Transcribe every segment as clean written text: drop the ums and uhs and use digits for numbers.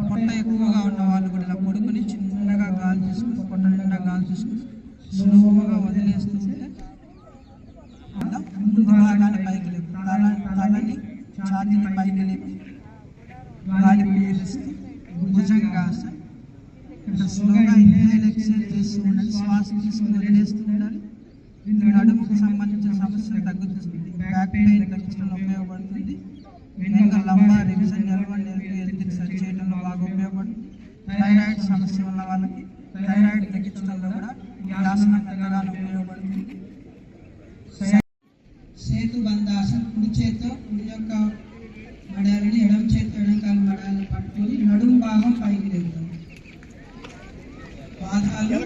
పొట్ట ఎక్కువగా ఉన్న వాళ్ళు కూడా ఇలా పడుకుని చిన్నగా గాలి తీసుకుని పొట్ట నిండా గాలి తీసుకుని స్లోగా వదిలేస్తుంటే ముందు భాగాన్ని పైకి లేపు, తలని ఛాతీని పైకి లేపి గాలి పీలుస్తూ భుజంగాసన. ఇట్లా స్లోగా ఇన్హేల్ ఎక్స్హేల్ చేస్తూ ఉండాలి. శ్వాస తీసుకుని వదిలేస్తూ ఉండాలి. నడుముకు సంబంధించిన సమస్యలు తగ్గుతుంది. బ్యాక్ పెయిన్ తగ్గించడంలో ఉపయోగపడుతుంది. ఇంకా లంబార్ రివిజన్ ఎల్బోకి సరి చేయడంలో బాగా ఉపయోగపడుతుంది. థైరాయిడ్ సమస్య ఉన్న వాళ్ళకి థైరాయిడ్ తగ్గించడంలో కూడా ఈ ఆసనం ఎంతగానో ఉపయోగపడుతుంది. సేతు బంధాసన, కుడి చేతితో కుడి యొక్క మడాలని, ఎడమ చేతితో ఎడంకాల మడాలని పట్టుకొని నడుము భాగం పైకి లేపుతాం. పాదాలు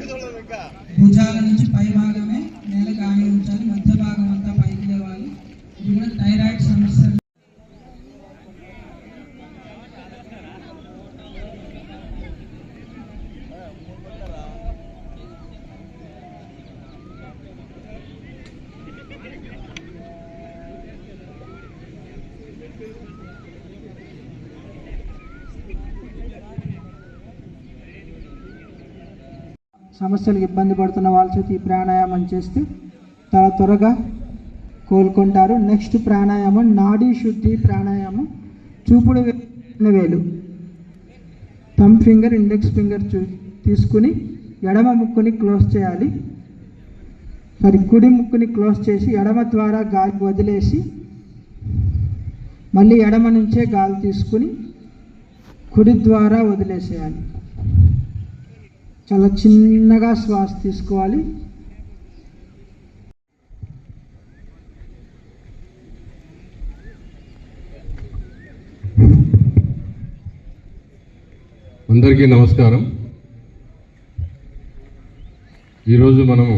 భుజాల నుంచి పై భాగమే నేల గాలి ఉంచాలి. మధ్య భాగం అంతా పైకి లేవాలి. ఇది కూడా థైరాయిడ్ సమస్య. సమస్యలకు ఇబ్బంది పడుతున్న వాళ్ళ చేతి ఈ ప్రాణాయామం చేస్తే చాలా త్వరగా కోలుకుంటారు. నెక్స్ట్ ప్రాణాయామం నాడీ శుద్ధి ప్రాణాయామం. చూపుడు వేలు, థమ్ ఫింగర్, ఇండెక్స్ ఫింగర్ తీసుకుని ఎడమ ముక్కుని క్లోజ్ చేయాలి. కుడి ముక్కుని క్లోజ్ చేసి ఎడమ ద్వారా గాలి వదిలేసి మళ్ళీ ఎడమ నుంచే గాలి తీసుకుని కుడి ద్వారా వదిలేసేయాలి. చాలా చిన్నగా శ్వాస తీసుకోవాలి. అందరికీ నమస్కారం. ఈరోజు మనము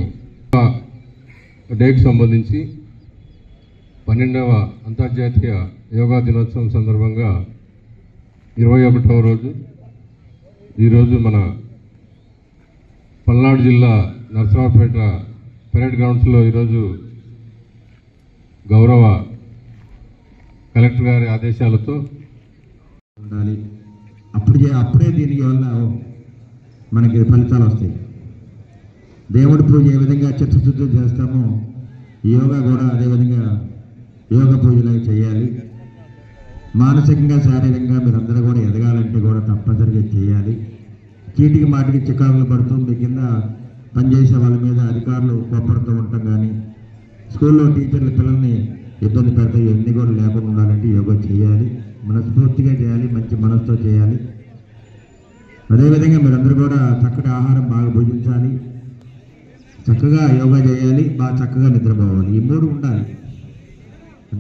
డేకి సంబంధించి 12వ అంతర్జాతీయ యోగా దినోత్సవం సందర్భంగా 21వ రోజు ఈరోజు మన పల్నాడు జిల్లా నర్సరావుపేట పెరేడ్ గ్రౌండ్స్లో ఈరోజు గౌరవ కలెక్టర్ గారి ఆదేశాలతో ఉండాలి. అప్పుడే దీనికి వల్ల మనకి ఫలితాలు వస్తాయి. దేవుడి పూజ ఏ విధంగా చిత్తశుద్ధి చేస్తామో యోగా కూడా అదేవిధంగా యోగ పూజలు చేయాలి. మానసికంగా శారీరకంగా మీరందరూ కూడా ఎదగాలంటే కూడా తప్పనిసరిగా చేయాలి. చీటికి మాటికి చికాకులు పడుతూ మీ కింద పనిచేసే వాళ్ళ మీద అధికారులు కోపడుతూ ఉంటాం, కానీ స్కూల్లో టీచర్లు పిల్లల్ని ఇబ్బంది పెడితే ఇవన్నీ కూడా లేకుండా ఉండాలంటే యోగా చేయాలి, మనస్ఫూర్తిగా చేయాలి, మంచి మనసుతో చేయాలి. అదేవిధంగా మీరందరూ కూడా చక్కటి ఆహారం బాగా భుజించాలి, చక్కగా యోగా చేయాలి, బాగా చక్కగా నిద్రపోవాలి. ఈ మూడు ఉండాలి.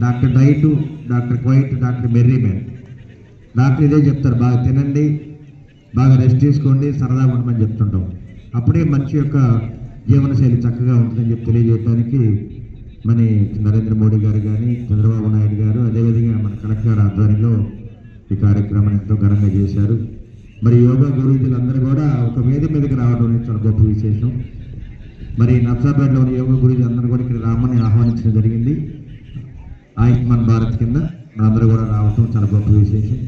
Doctor diet, doctor quiet, doctor merryman. Doctor ఇదే చెప్తారు, బాగా తినండి, బాగా రెస్ట్ తీసుకోండి, సరదాగా ఉండమని చెప్తుంటాం. అప్పుడే మనిషి యొక్క జీవనశైలి చక్కగా ఉంటుందని చెప్పి తెలియజేయడానికి మన నరేంద్ర మోడీ గారు కానీ చంద్రబాబు నాయుడు గారు అదేవిధంగా మన కలెక్టర్ గారి ఆధ్వర్యంలో ఈ కార్యక్రమాన్ని ఎంతో ఘనంగా చేశారు. మరి యోగా గురువులందరూ కూడా ఒక వేదిక మీదకి రావడం అనేది చాలా గొప్ప విశేషం. మరి నర్సాపేటలోని యోగా గురువులు అందరూ కూడా ఇక్కడ రామని ఆహ్వానించడం జరిగింది. ఆయుష్మాన్ భారత్ కింద మనందరూ కూడా రావటం చాలా గొప్ప విశేషం.